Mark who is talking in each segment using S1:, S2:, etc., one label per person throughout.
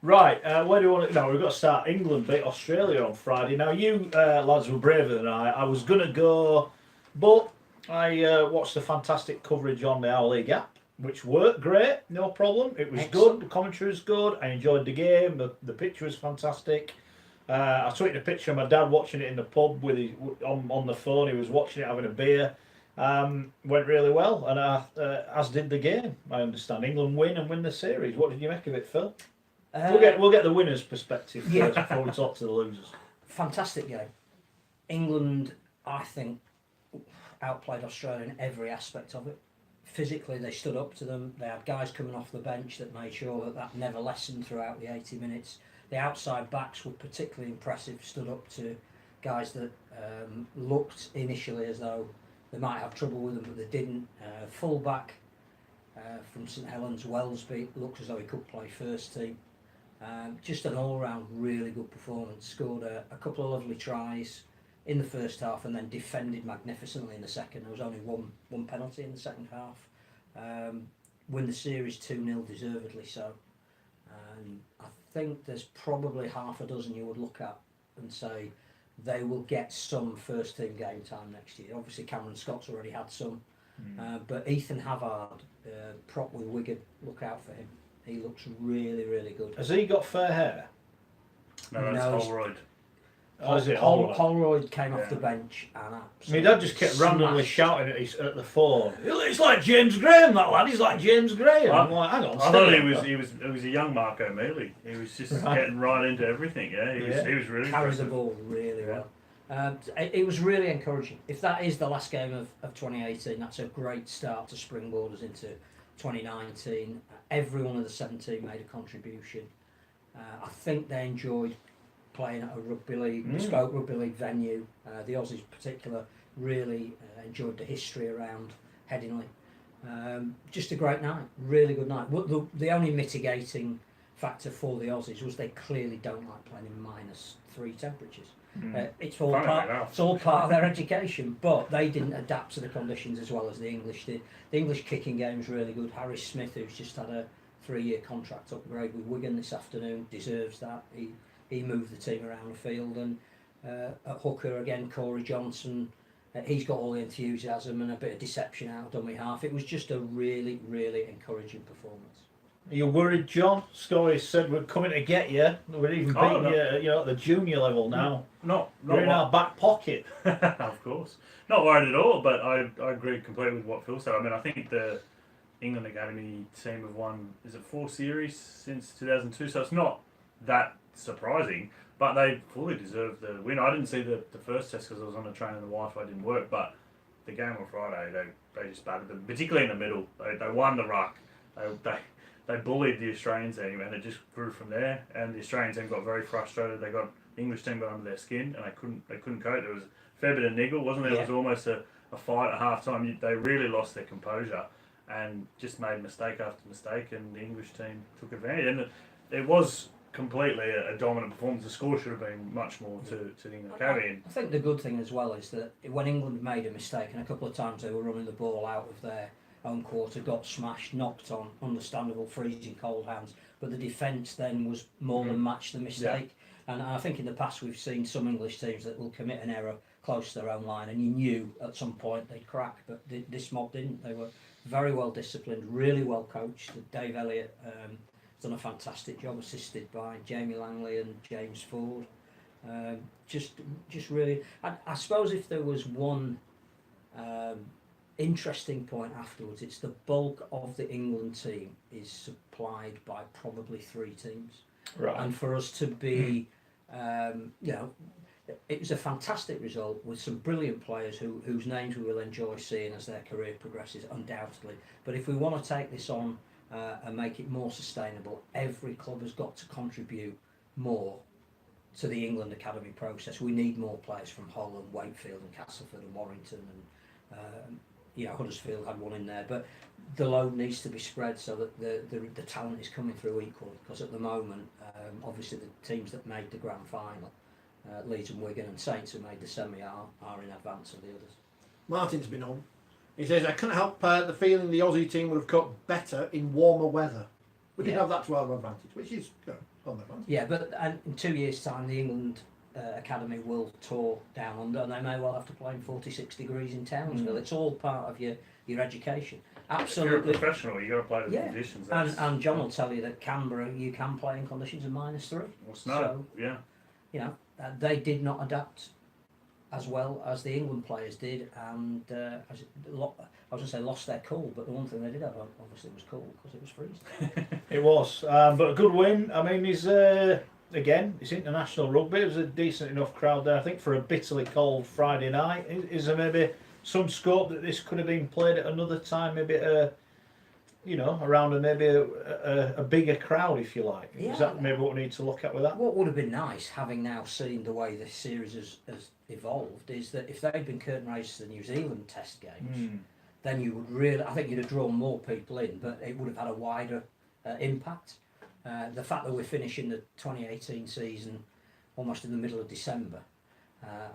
S1: Right, where do we want to... No, we've got to start. England beat Australia on Friday. Now, you lads were braver than I. I was going to go, but I watched the fantastic coverage on the Our League app, which worked great, no problem. It was
S2: Excellent.
S1: good, the commentary was good, I enjoyed the game, the picture was fantastic. I tweeted a picture of my dad watching it in the pub with his, on the phone. He was watching it having a beer. Went really well, and as did the game. I understand England win and win the series. What did you make of it, Phil? We'll get the winners' perspective first before we talk to the losers.
S2: Fantastic game. England, I think, outplayed Australia in every aspect of it. Physically, they stood up to them. They had guys coming off the bench that made sure that never lessened throughout the 80 minutes. The outside backs were particularly impressive, stood up to guys that looked initially as though they might have trouble with them, but they didn't. Full back from St Helens, Wellesby, looked as though he could play first team. Just an all-round really good performance. Scored a couple of lovely tries in the first half and then defended magnificently in the second. There was only one penalty in the second half. Win the series 2-0 deservedly so. I think there's probably half a dozen you would look at and say they will get some first team game time next year. Obviously Cameron Scott's already had some, but Ethan Havard, prop with Wigan, look out for him. He looks really, really good.
S1: Has he got fair hair?
S3: No, that's Holroyd.
S1: Oh, is it
S2: Holroyd came off the bench and
S1: my dad just kept randomly shouting at the phone. It's like James Graham, that lad. He's like James Graham. I'm like, hang on.
S3: I thought he was a young Marco Mealy. He was just getting right into everything. Yeah, he was really
S2: carried the ball really well. It was really encouraging. If that is the last game of 2018, that's a great start to springboard us into 2019. Every one of the 17 made a contribution. I think they enjoyed playing at a rugby league, bespoke rugby league venue. The Aussies in particular really enjoyed the history around Headingley. Just a great night, really good night. The only mitigating factor for the Aussies was they clearly don't like playing in -3 temperatures. It's all part of their education, but they didn't adapt to the conditions as well as the English did. The English kicking game is really good. Harry Smith, who's just had a 3-year contract upgrade with Wigan this afternoon, deserves that. He moved the team around the field, and at hooker again, Corey Johnson. He's got all the enthusiasm and a bit of deception out of dummy half. It was just a really, really encouraging performance.
S1: Are you worried, John? Scully said we're coming to get you. We're even beating you, at the junior level now.
S3: Not
S1: we're in our back pocket.
S3: Of course. Not worried at all, but I agree completely with what Phil said. I mean, I think the England Academy team have won, is it 4 series since 2002? So it's not that surprising, but they fully deserve the win. I didn't see the first test because I was on a train and the Wi-Fi didn't work, but the game on Friday, they just battered them, particularly in the middle. They won the ruck. They bullied the Australian team, and it just grew from there. And the Australian team got very frustrated. The English team got under their skin, and they couldn't cope. There was a fair bit of niggle, wasn't there? Yeah. It was almost a fight at half time. They really lost their composure and just made mistake after mistake, and the English team took advantage. And it was completely a dominant performance. The score should have been much more to the England Academy.
S2: I think the good thing as well is that when England made a mistake, and a couple of times they were running the ball out of their own quarter, got smashed, knocked on, understandable freezing cold hands, but the defence then was more than matched the mistake. Yeah. And I think in the past we've seen some English teams that will commit an error close to their own line, and you knew at some point they'd crack, but this mob didn't. They were very well disciplined, really well coached. Dave Elliott has done a fantastic job, assisted by Jamie Langley and James Ford. Just really, I suppose if there was one interesting point afterwards, it's the bulk of the England team is supplied by probably 3 teams.
S1: Right.
S2: And for us to be, it was a fantastic result with some brilliant players whose names we will enjoy seeing as their career progresses, undoubtedly. But if we want to take this on and make it more sustainable, every club has got to contribute more to the England Academy process. We need more players from Hull and Wakefield and Castleford and Warrington and Huddersfield had one in there, but the load needs to be spread so that the talent is coming through equally, because at the moment obviously the teams that made the grand final, Leeds and Wigan and Saints, who made the semi, are in advance of the others.
S4: Martin's been on. He says, I couldn't help the feeling the Aussie team would have coped better in warmer weather. We did have that to our advantage, which is good. on the front.
S2: Yeah, but in 2 years' time, the England academy will tour down under, and they may well have to play in 46 degrees in Townsville. It's all part of your education. Absolutely.
S3: If you're a professional, you got to play the
S2: Yeah.
S3: conditions.
S2: And John will tell you that Canberra, you can play in conditions of -3.
S3: Or snow.
S2: So,
S3: Yeah.
S2: you know, they did not adapt as well as the England players did, and I was going to say lost their cool, but the one thing they did have obviously was cool because it was freezing.
S1: It was, but a good win. I mean, again, it's international rugby. It was a decent enough crowd there. I think for a bitterly cold Friday night, is there maybe some scope that this could have been played at another time? Maybe around a bigger crowd, if you like.
S2: Yeah.
S1: Is that maybe what we need to look at with that?
S2: What would have been nice, having now seen the way this series has evolved, is that if they'd been curtain raised to the New Zealand Test games, then you would really, I think you'd have drawn more people in, but it would have had a wider impact. The fact that we're finishing the 2018 season almost in the middle of December,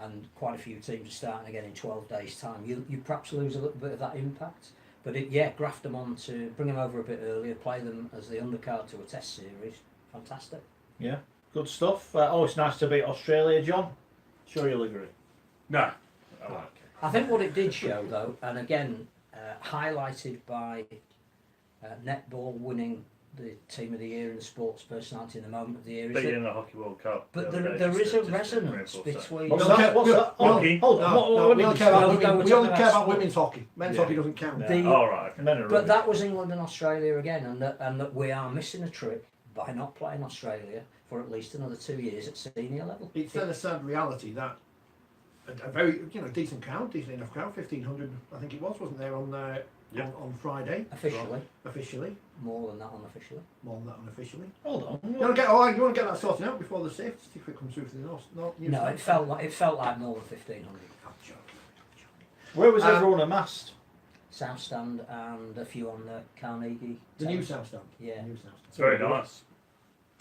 S2: and quite a few teams are starting again in 12 days' time, you perhaps lose a little bit of that impact. But graft them on to bring them over a bit earlier, play them as the undercard to a Test series. Fantastic.
S1: Yeah, good stuff. It's nice to beat Australia, John. Sure you'll agree.
S3: No. I like it.
S2: I think what it did show, though, and again highlighted by netball winning the team of the year and the sports personality in the moment of the year, is
S3: Beating
S2: that,
S3: in the Hockey World Cup.
S2: but
S3: the other day,
S2: there is a
S3: just to
S2: resonance
S3: reinforce that.
S2: between.
S1: What's
S4: Okay,
S1: that? What's that?
S3: Hockey?
S1: Hold on.
S4: No, we only care about
S2: Well,
S4: women.
S2: we're
S4: We
S2: talking
S4: only
S2: about
S4: care about
S2: sport.
S4: women's hockey. Men's
S3: Yeah.
S4: hockey doesn't count.
S3: Yeah.
S2: The-
S3: Oh, right. Okay.
S1: Men and
S2: But
S1: rugby.
S2: that was England and Australia again, and that we are missing a trick by not playing Australia for at least another 2 years at senior level.
S4: It's then a sad reality that a very decent crowd, decent enough crowd, 1,500 I think it was, wasn't there
S3: Yeah.
S4: on Friday
S2: Officially,
S4: more
S2: more than that unofficially.
S4: than that unofficially.
S1: Hold on.
S4: You want to get that sorted out before the safety certificate comes through for the
S2: No, it felt like more than 1,500.
S4: I'm joking.
S1: Where was everyone amassed?
S2: South Stand and a few on the Carnegie.
S4: The new
S2: Terrace.
S4: South Stand.
S2: Yeah.
S4: The new South Stand.
S3: It's very nice.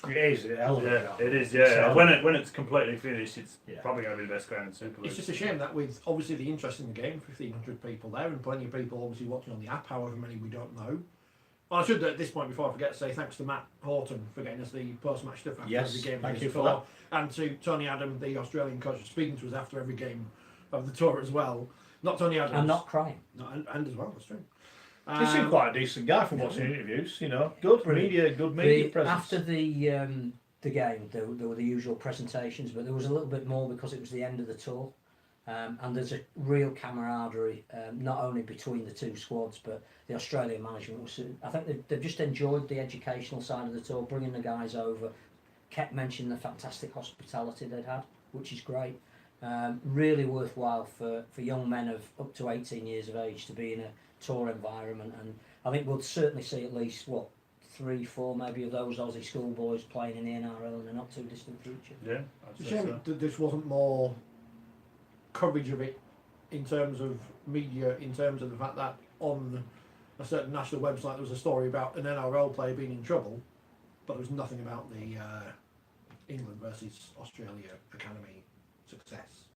S1: It is. It hell of a
S3: Yeah,
S1: crowd.
S3: it is. Yeah,
S1: So-
S3: when it's completely finished, it's
S1: Yeah.
S3: probably going to be the best ground in Super League.
S4: It's just a shame that with obviously the interest in the game, 1,500 people there, and plenty of people obviously watching on the app, however many we don't know. And I should at this point, before I forget, say thanks to Matt Horton for getting us the post-match stuff after
S1: Yes,
S4: every game.
S1: thank
S4: of
S1: you
S4: the
S1: for
S4: tour. And to Tony Adam, the Australian coach, speaking to us after every game of the tour as well. Not Tony Adams.
S2: And not crying.
S4: No, and as well, that's true.
S1: He seemed quite a decent guy from watching interviews. Good
S2: Brilliant.
S1: good media presence.
S2: After the game, there were the usual presentations, but there was a little bit more because it was the end of the tour. And there's a real camaraderie, not only between the two squads, but the Australian management was. I think they've just enjoyed the educational side of the tour, bringing the guys over. Kept mentioning the fantastic hospitality they'd had, which is great. Really worthwhile for young men of up to 18 years of age to be in a tour environment, and I think we'll certainly see at least 3, 4 maybe of those Aussie schoolboys playing in the NRL in the not too distant future.
S3: Yeah, I'd
S4: It's a
S3: say
S4: shame
S3: so.
S4: that this wasn't more coverage of it in terms of media, in terms of the fact that on a certain national website there was a story about an NRL player being in trouble, but there was nothing about the England versus Australia Academy success.